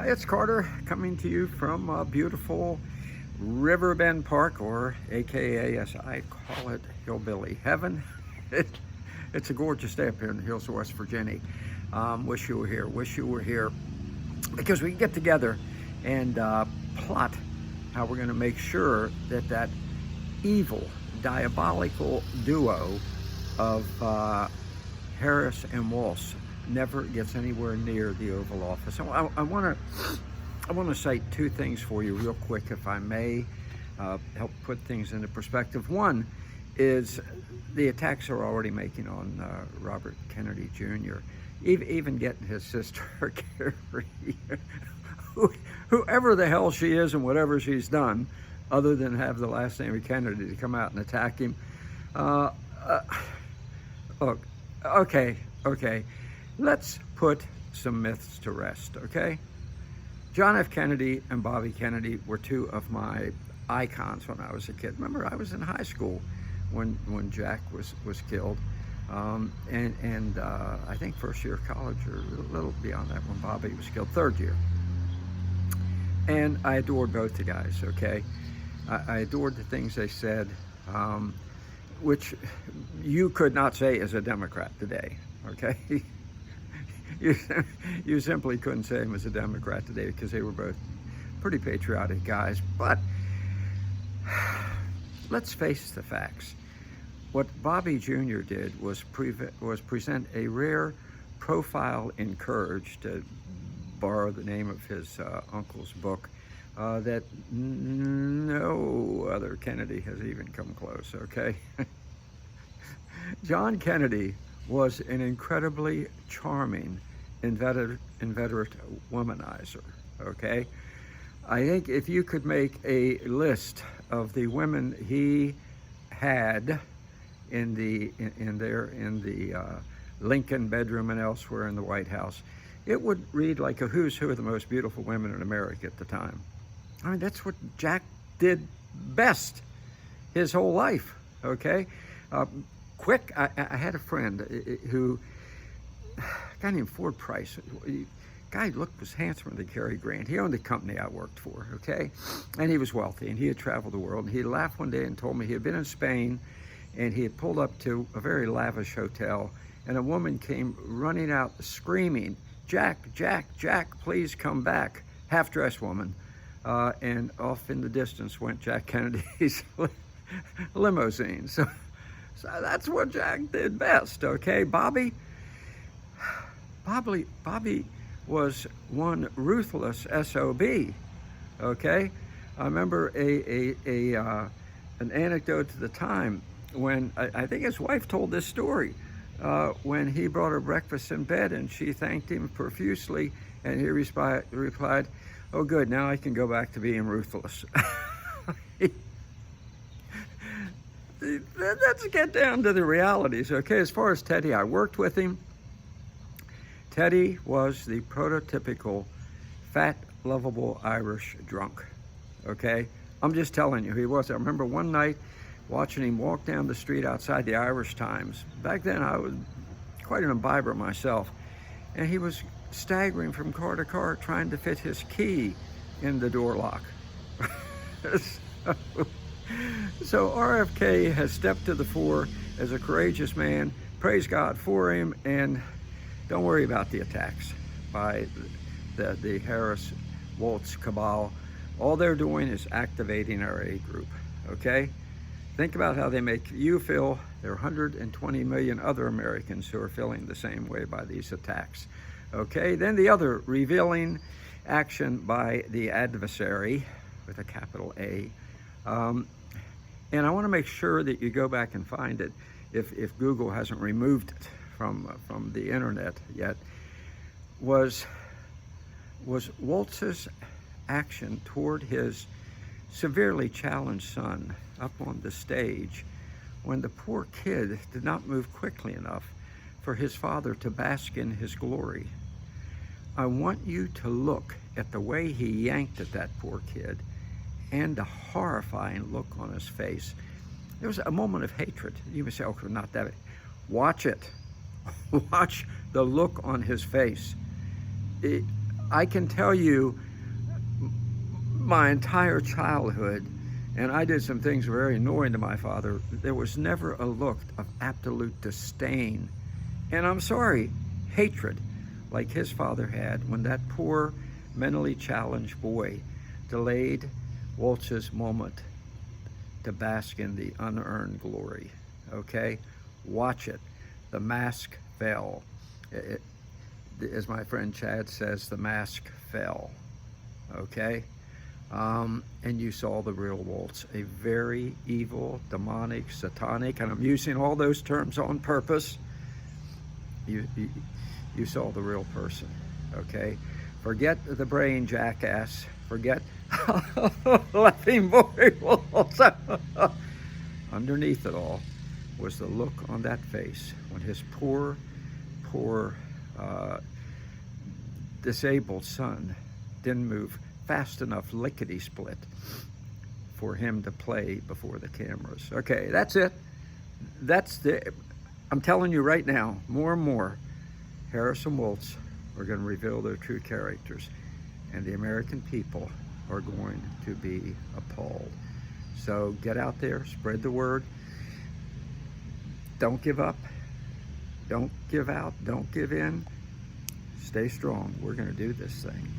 Hi, it's Carter coming to you from beautiful Riverbend Park, or AKA, as I call it, Hillbilly Heaven. It, it's a gorgeous day up here in the hills of West Virginia. Wish you were here. Wish you were here because we can get together and plot how we're going to make sure that that evil, diabolical duo of Harris and Walz never gets anywhere near the Oval Office. So I want to cite two things for you real quick, if I may, help put things into perspective. One is the attacks they're already making on Robert Kennedy Jr., even getting his sister, Carrie, whoever the hell she is and whatever she's done, other than have the last name of Kennedy, to come out and attack him. Look, okay. Let's put some myths to rest, okay? John F. Kennedy and Bobby Kennedy were two of my icons when I was a kid. Remember, I was in high school when Jack was killed, and I think first year of college, or a little beyond that, when Bobby was killed, third year. And I adored both the guys, okay? I adored the things they said, which you could not say as a Democrat today, okay? You simply couldn't say him as a Democrat today because they were both pretty patriotic guys. But let's face the facts. What Bobby Jr. did was present a rare profile in courage, to borrow the name of his uncle's book, that no other Kennedy has even come close, okay? John Kennedy was an incredibly charming, inveterate womanizer, okay? I think if you could make a list of the women he had in the Lincoln bedroom and elsewhere in the White House, it would read like a who's who of the most beautiful women in America at the time. I mean, that's what Jack did best his whole life, okay? Quick, I had a friend who, a guy named Ford Price. Guy was handsomer than Cary Grant. He owned the company I worked for, okay? And he was wealthy, and he had traveled the world. And he laughed one day and told me he had been in Spain, and he had pulled up to a very lavish hotel, and a woman came running out screaming, Jack, please come back. Half-dressed woman. And off in the distance went Jack Kennedy's limousine. So that's what Jack did best, okay? Bobby was one ruthless SOB, okay? I remember an anecdote at the time when I think his wife told this story, when he brought her breakfast in bed and she thanked him profusely, and he replied, oh good, now I can go back to being ruthless. Let's get down to the realities, okay? As far as Teddy, I worked with him. Teddy was the prototypical fat, lovable Irish drunk, okay? I'm just telling you, he was. I remember one night watching him walk down the street outside the Irish Times. Back then, I was quite an imbiber myself, and he was staggering from car to car trying to fit his key in the door lock. So RFK has stepped to the fore as a courageous man. Praise God for him, and don't worry about the attacks by the Harris-Walz cabal. All they're doing is activating our A group, okay? Think about how they make you feel. There are 120 million other Americans who are feeling the same way by these attacks, okay? Then the other revealing action by the adversary, with a capital A, and I want to make sure that you go back and find it if Google hasn't removed it from the internet yet, was Walz's action toward his severely challenged son up on the stage when the poor kid did not move quickly enough for his father to bask in his glory. I want you to look at the way he yanked at that poor kid and the horrifying look on his face. There was a moment of hatred. You may say, oh, not that. Watch it. Watch the look on his face. I can tell you my entire childhood, and I did some things very annoying to my father, there was never a look of absolute disdain, and I'm sorry, hatred, like his father had when that poor, mentally challenged boy delayed Waltz's moment to bask in the unearned glory. Okay? Watch it. The mask fell. As my friend Chad says, the mask fell. Okay? And you saw the real Waltz, a very evil, demonic, satanic, and I'm using all those terms on purpose. You saw the real person, okay? Forget the brain, jackass. Forget laughing boy Waltz. Underneath it all was the look on that face when his poor disabled son didn't move fast enough lickety-split for him to play before the cameras. Okay, that's it. I'm telling you right now, more and more, Harrison Waltz are going to reveal their true characters, and the American people are going to be appalled. So get out there, spread the word. Don't give up. Don't give out. Don't give in. Stay strong. We're going to do this thing.